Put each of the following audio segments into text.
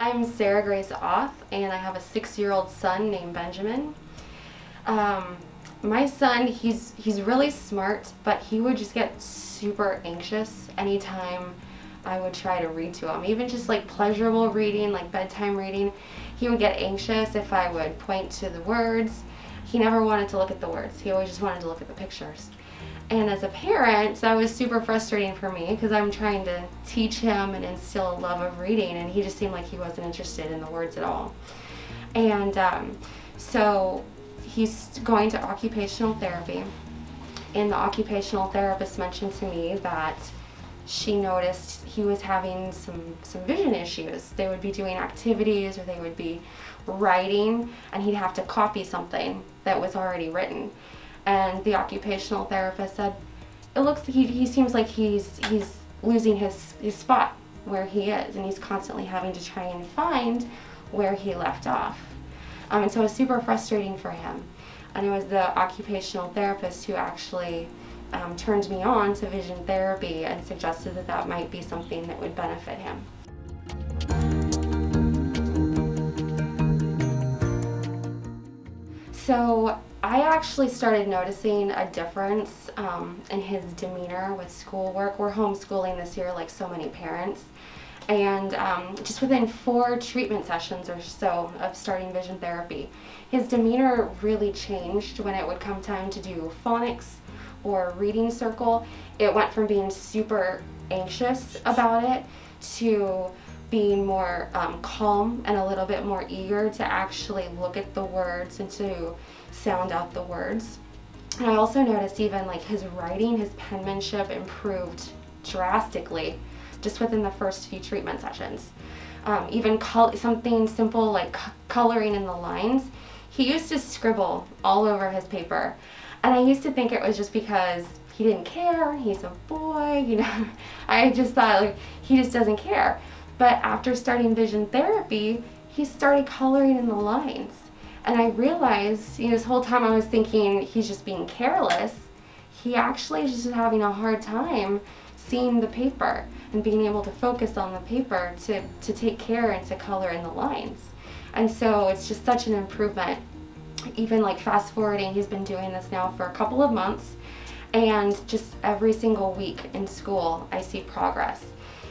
I'm Sarah Grace Off, and I have a 6-year-old son named Benjamin. Um, my son, he's really smart, but he would just get super anxious anytime I would try to read to him. Even just like pleasurable reading, like bedtime reading, he would get anxious if I would point to the words. He never wanted to look at the words. He always just wanted to look at the pictures. And as a parent, that was super frustrating for me because I'm trying to teach him and instill a love of reading, and he just seemed like he wasn't interested in the words at all. And so he's going to occupational therapy, and the occupational therapist mentioned to me that she noticed he was having some vision issues. They would be doing activities or they would be writing, and he'd have to copy something that was already written. And the occupational therapist said, it looks he seems like he's losing his spot where he is, and he's constantly having to try and find where he left off. And so it was super frustrating for him. And it was the occupational therapist who actually turned me on to vision therapy and suggested that that might be something that would benefit him. So I actually started noticing a difference in his demeanor with schoolwork. We're homeschooling this year like so many parents. And just within 4 treatment sessions or so of starting vision therapy, his demeanor really changed when it would come time to do phonics or reading circle. It went from being super anxious about it to being more calm and a little bit more eager to actually look at the words and to sound out the words. And I also noticed even like his writing, his penmanship improved drastically just within the first few treatment sessions. Even something simple like coloring in the lines. He used to scribble all over his paper, and I used to think it was just because he didn't care, he's a boy, you know. I just thought like he just doesn't care. But after starting vision therapy, he started coloring in the lines. And I realized, this whole time I was thinking he's just being careless. He actually is just having a hard time seeing the paper and being able to focus on the paper to take care and to color in the lines. And so it's just such an improvement. Even like fast forwarding, he's been doing this now for a couple of months, and just every single week in school, I see progress.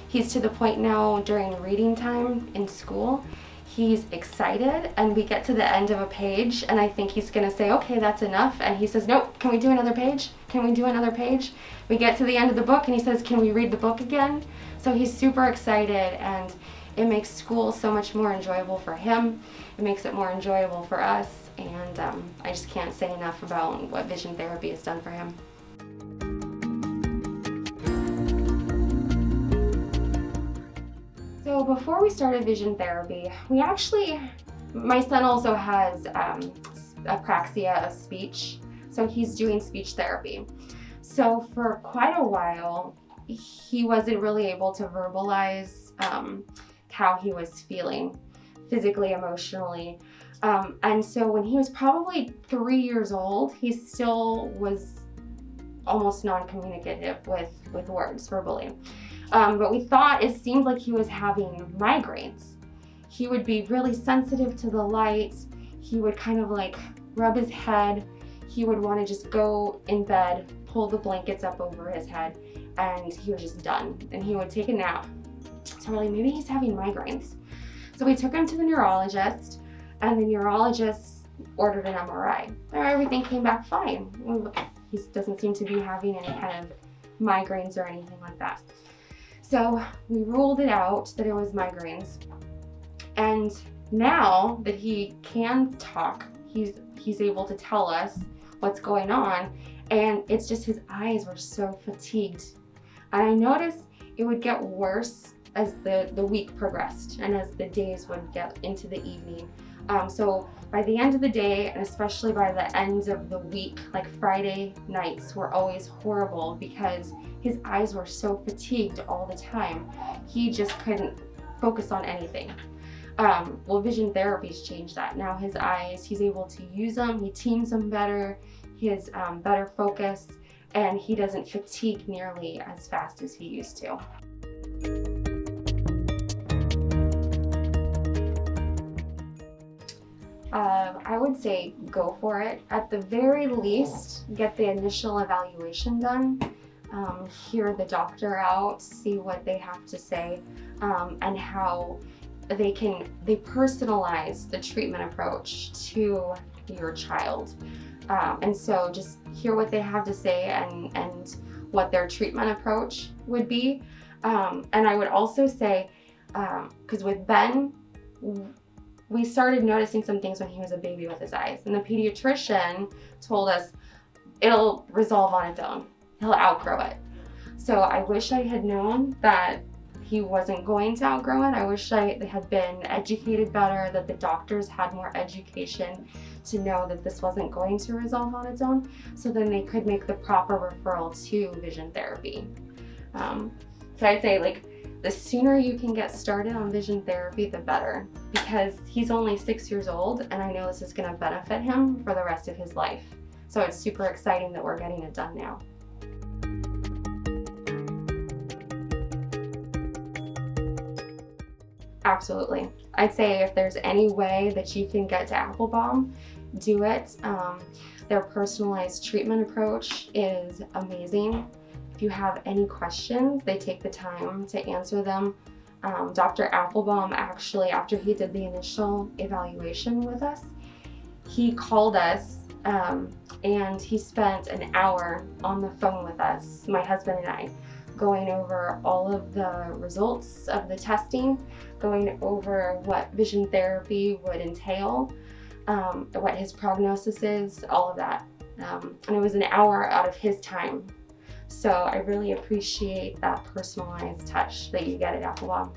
He's to the point now during reading time in school, he's excited, and we get to the end of a page and I think he's gonna say, okay, that's enough. And he says, nope, can we do another page? Can we do another page? We get to the end of the book and he says, can we read the book again? So he's super excited, and it makes school so much more enjoyable for him. It makes it more enjoyable for us, and I just can't say enough about what vision therapy has done for him. So before we started vision therapy, my son also has apraxia of speech, so he's doing speech therapy. So for quite a while, he wasn't really able to verbalize how he was feeling physically, emotionally. And so when he was probably 3 years old, he still was almost non-communicative with words verbally. But we thought it seemed like he was having migraines. He would be really sensitive to the light. He would kind of like rub his head. He would want to just go in bed, pull the blankets up over his head, and he was just done. And he would take a nap. So we're like, maybe he's having migraines. So we took him to the neurologist, and the neurologist ordered an MRI. Everything came back fine. He doesn't seem to be having any kind of migraines or anything like that. So we ruled it out that it was migraines. And now that he can talk, he's able to tell us what's going on, and it's just his eyes were so fatigued. And I noticed it would get worse as the week progressed and as the days would get into the evening. So by the end of the day, and especially by the end of the week, like Friday nights were always horrible because his eyes were so fatigued all the time. He just couldn't focus on anything. Well, vision therapy's changed that. Now his eyes, he's able to use them, he teams them better, he has better focus, and he doesn't fatigue nearly as fast as he used to. I would say go for it. At the very least, get the initial evaluation done. Hear the doctor out, see what they have to say, and how they personalize the treatment approach to your child. And so just hear what they have to say and what their treatment approach would be. And I would also say, because with Ben, we started noticing some things when he was a baby with his eyes, and the pediatrician told us it'll resolve on its own. He'll outgrow it. So I wish I had known that he wasn't going to outgrow it. I wish they had been educated better, that the doctors had more education to know that this wasn't going to resolve on its own, so then they could make the proper referral to vision therapy. So I'd say, like, the sooner you can get started on vision therapy, the better, because he's only 6 years old, and I know this is going to benefit him for the rest of his life. So it's super exciting that we're getting it done now. Absolutely. I'd say if there's any way that you can get to Applebaum, do it. Their personalized treatment approach is amazing. If you have any questions, they take the time to answer them. Dr. Applebaum, actually, after he did the initial evaluation with us, he called us and he spent an hour on the phone with us, my husband and I, going over all of the results of the testing, going over what vision therapy would entail, what his prognosis is, all of that. And it was an hour out of his time. So I really appreciate that personalized touch that you get at Applebaum.